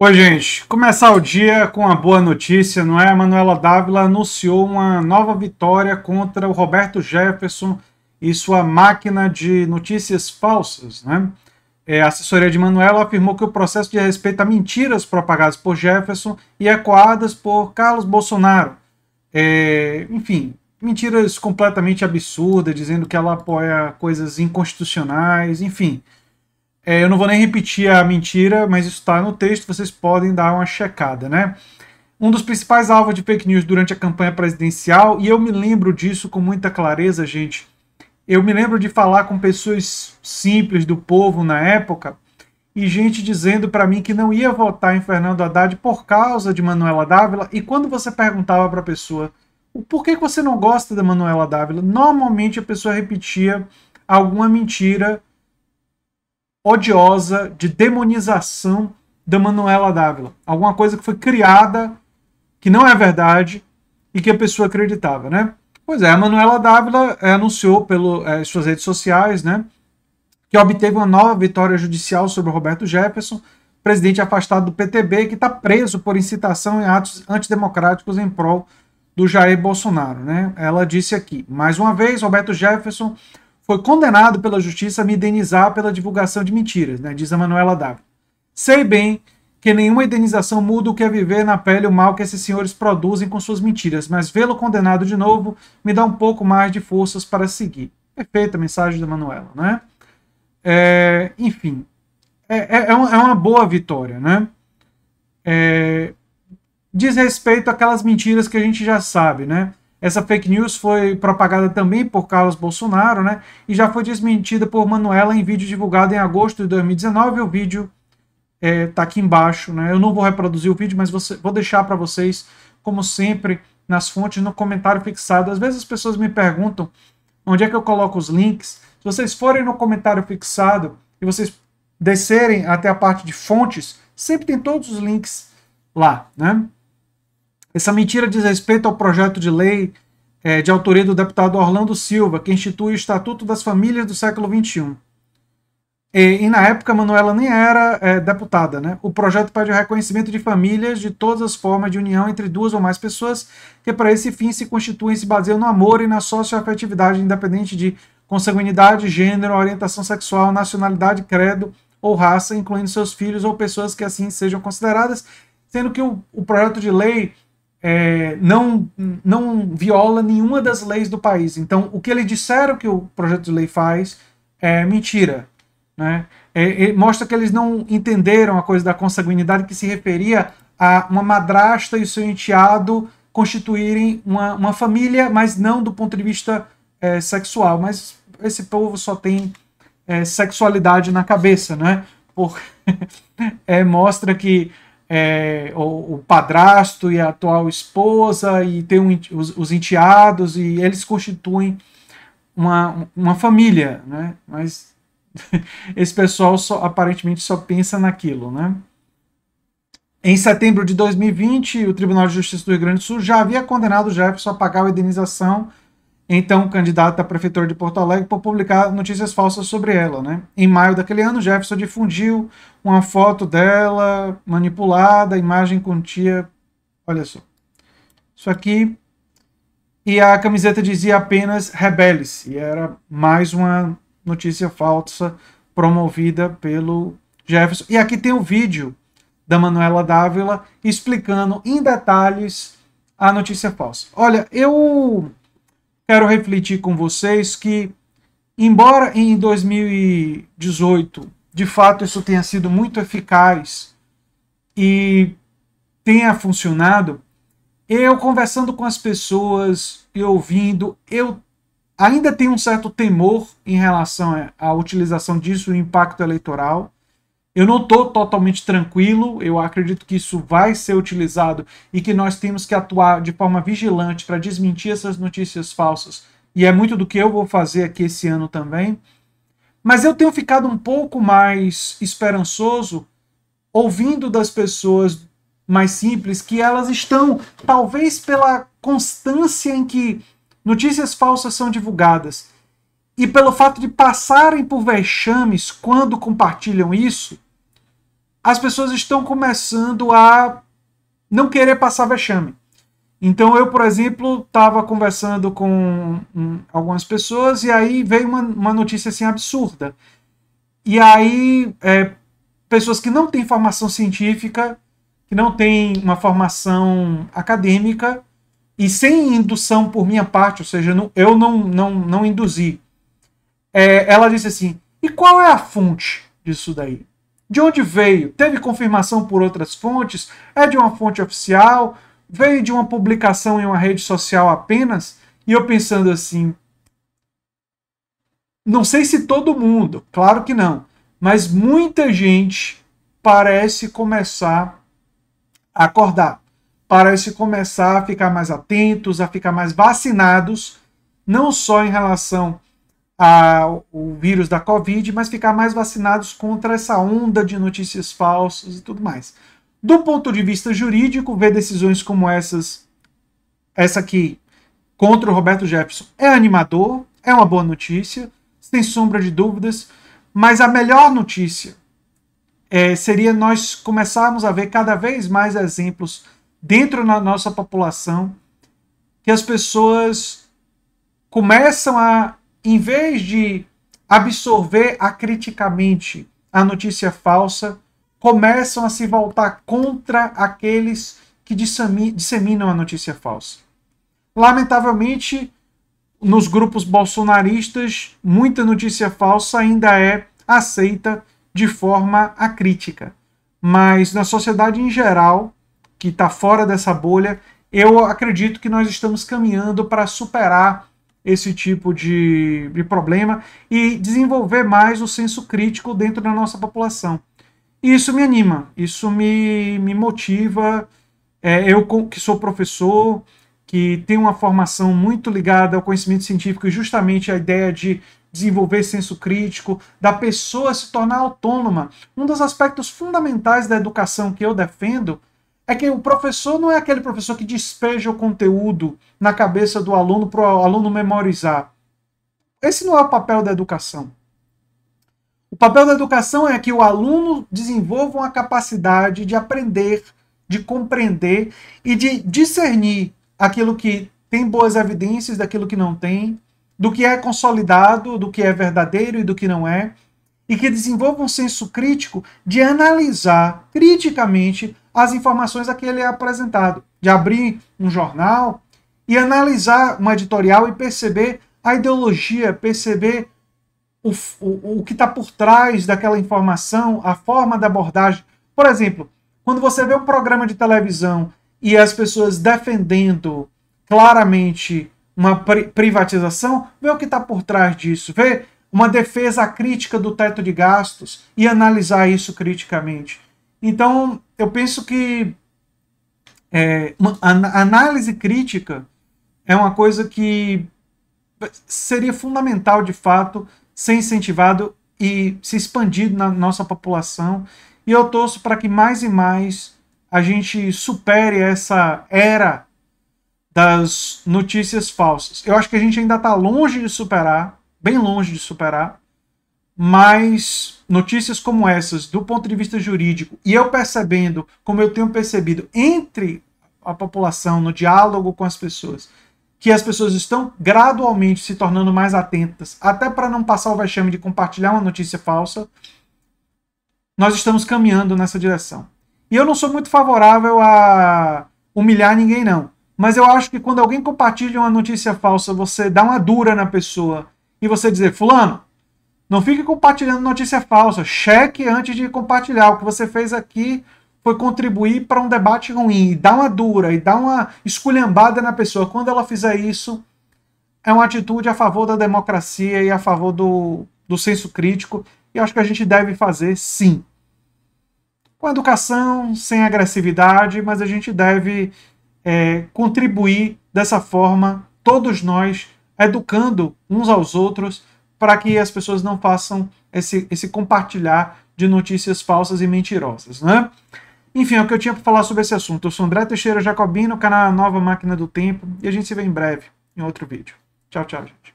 Oi, gente. Começar o dia com uma boa notícia, não é? A Manuela Dávila anunciou uma nova vitória contra o Roberto Jefferson e sua máquina de notícias falsas, né? A assessoria de Manuela afirmou que o processo diz respeito a mentiras propagadas por Jefferson e ecoadas por Carlos Bolsonaro. Enfim, mentiras completamente absurdas, dizendo que ela apoia coisas inconstitucionais, enfim. Eu não vou nem repetir a mentira, mas isso está no texto, vocês podem dar uma checada, né? Um dos principais alvos de fake news durante a campanha presidencial, e eu me lembro disso com muita clareza, gente. Eu me lembro de falar com pessoas simples do povo na época, e gente dizendo para mim que não ia votar em Fernando Haddad por causa de Manuela Dávila, e quando você perguntava para a pessoa por que você não gosta da Manuela Dávila, normalmente a pessoa repetia alguma mentira odiosa de demonização da Manuela Dávila. Alguma coisa que foi criada, que não é verdade, e que a pessoa acreditava, né? Pois é, a Manuela Dávila anunciou pelas suas redes sociais, né, que obteve uma nova vitória judicial sobre o Roberto Jefferson, presidente afastado do PTB, que está preso por incitação em atos antidemocráticos em prol do Jair Bolsonaro, né? Ela disse aqui, mais uma vez, Roberto Jefferson foi condenado pela justiça a me indenizar pela divulgação de mentiras, né, diz a Manuela Dávila. Sei bem que nenhuma indenização muda o que é viver na pele o mal que esses senhores produzem com suas mentiras, mas vê-lo condenado de novo me dá um pouco mais de forças para seguir. Perfeita a mensagem da Manuela, né? Enfim, é uma boa vitória, né? Diz respeito àquelas mentiras que a gente já sabe, né? Essa fake news foi propagada também por Carlos Bolsonaro, né? E já foi desmentida por Manuela em vídeo divulgado em agosto de 2019. O vídeo tá aqui embaixo, né? Eu não vou reproduzir o vídeo, mas vou deixar para vocês, como sempre, nas fontes, no comentário fixado. Às vezes as pessoas me perguntam onde é que eu coloco os links. Se vocês forem no comentário fixado e vocês descerem até a parte de fontes, sempre tem todos os links lá, né? Essa mentira diz respeito ao projeto de lei de autoria do deputado Orlando Silva, que institui o Estatuto das Famílias do século XXI. E na época, Manuela nem era deputada, né? O projeto pede o reconhecimento de famílias de todas as formas de união entre duas ou mais pessoas que, para esse fim, se constituem e se baseiam no amor e na socioafetividade, independente de consanguinidade, gênero, orientação sexual, nacionalidade, credo ou raça, incluindo seus filhos ou pessoas que assim sejam consideradas, sendo que o projeto de lei não viola nenhuma das leis do país. Então, o que eles disseram que o projeto de lei faz é mentira, né? Mostra que eles não entenderam a coisa da consanguinidade, que se referia a uma madrasta e o seu enteado constituírem uma família, mas não do ponto de vista sexual. Mas esse povo só tem sexualidade na cabeça, né? Mostra que o padrasto e a atual esposa e tem os enteados e eles constituem uma família, né? Mas esse pessoal aparentemente só pensa naquilo, né? Em setembro de 2020, o Tribunal de Justiça do Rio Grande do Sul já havia condenado Jefferson a pagar a indenização, então candidato à prefeitura de Porto Alegre, por publicar notícias falsas sobre ela, né? Em maio daquele ano, Jefferson difundiu uma foto dela manipulada, a imagem continha, olha só, isso aqui, e a camiseta dizia apenas rebele-se, e era mais uma notícia falsa promovida pelo Jefferson. E aqui tem o vídeo da Manuela Dávila explicando em detalhes a notícia falsa. Olha, eu quero refletir com vocês que, embora em 2018, de fato, isso tenha sido muito eficaz e tenha funcionado, eu conversando com as pessoas e ouvindo, eu ainda tenho um certo temor em relação à utilização disso, o impacto eleitoral. Eu não estou totalmente tranquilo, eu acredito que isso vai ser utilizado e que nós temos que atuar de forma vigilante para desmentir essas notícias falsas, e é muito do que eu vou fazer aqui esse ano também. Mas eu tenho ficado um pouco mais esperançoso ouvindo das pessoas mais simples que elas estão, talvez pela constância em que notícias falsas são divulgadas, e pelo fato de passarem por vexames quando compartilham isso, as pessoas estão começando a não querer passar vexame. Então eu, por exemplo, estava conversando com algumas pessoas e aí veio uma notícia assim absurda. E aí pessoas que não têm formação científica, que não têm uma formação acadêmica e sem indução por minha parte, ou seja, eu não induzi. Ela disse assim, e qual é a fonte disso daí? De onde veio? Teve confirmação por outras fontes? É de uma fonte oficial? Veio de uma publicação em uma rede social apenas? E eu pensando assim, não sei se todo mundo, claro que não, mas muita gente parece começar a acordar, parece começar a ficar mais atentos, a ficar mais vacinados, não só em relação ao vírus da Covid, mas ficar mais vacinados contra essa onda de notícias falsas e tudo mais. Do ponto de vista jurídico, ver decisões como essa aqui contra o Roberto Jefferson é animador, é uma boa notícia, sem sombra de dúvidas, mas a melhor notícia seria nós começarmos a ver cada vez mais exemplos dentro da nossa população que as pessoas começam a, em vez de absorver acriticamente a notícia falsa, começam a se voltar contra aqueles que disseminam a notícia falsa. Lamentavelmente, nos grupos bolsonaristas, muita notícia falsa ainda é aceita de forma acrítica. Mas na sociedade em geral, que está fora dessa bolha, eu acredito que nós estamos caminhando para superar esse tipo de problema e desenvolver mais o senso crítico dentro da nossa população. E isso me anima, isso me motiva. Eu que sou professor, que tenho uma formação muito ligada ao conhecimento científico e justamente a ideia de desenvolver senso crítico, da pessoa se tornar autônoma. Um dos aspectos fundamentais da educação que eu defendo é que o professor não é aquele professor que despeja o conteúdo na cabeça do aluno para o aluno memorizar. Esse não é o papel da educação. O papel da educação é que o aluno desenvolva uma capacidade de aprender, de compreender e de discernir aquilo que tem boas evidências daquilo que não tem, do que é consolidado, do que é verdadeiro e do que não é, e que desenvolva um senso crítico de analisar criticamente as informações a que ele é apresentado, de abrir um jornal e analisar uma editorial e perceber a ideologia, perceber o que está por trás daquela informação, a forma da abordagem. Por exemplo, quando você vê um programa de televisão e as pessoas defendendo claramente uma privatização, vê o que está por trás disso, vê uma defesa crítica do teto de gastos e analisar isso criticamente. Então, eu penso que a análise crítica é uma coisa que seria fundamental, de fato, ser incentivado e se expandido na nossa população. E eu torço para que mais e mais a gente supere essa era das notícias falsas. Eu acho que a gente ainda está longe de superar, bem longe de superar, mas notícias como essas, do ponto de vista jurídico, e eu percebendo, como eu tenho percebido entre a população, no diálogo com as pessoas, que as pessoas estão gradualmente se tornando mais atentas, até para não passar o vexame de compartilhar uma notícia falsa, nós estamos caminhando nessa direção. E eu não sou muito favorável a humilhar ninguém, não. Mas eu acho que quando alguém compartilha uma notícia falsa, você dá uma dura na pessoa e você dizer, fulano, não fique compartilhando notícia falsa, cheque antes de compartilhar. O que você fez aqui foi contribuir para um debate ruim, e dá uma dura, e dá uma esculhambada na pessoa. Quando ela fizer isso, é uma atitude a favor da democracia e a favor do senso crítico, e acho que a gente deve fazer sim. Com educação, sem agressividade, mas a gente deve contribuir dessa forma, todos nós, educando uns aos outros, para que as pessoas não façam esse compartilhar de notícias falsas e mentirosas, né? Enfim, é o que eu tinha para falar sobre esse assunto. Eu sou André Teixeira Jacobino, canal Nova Máquina do Tempo, e a gente se vê em breve em outro vídeo. Tchau, tchau, gente.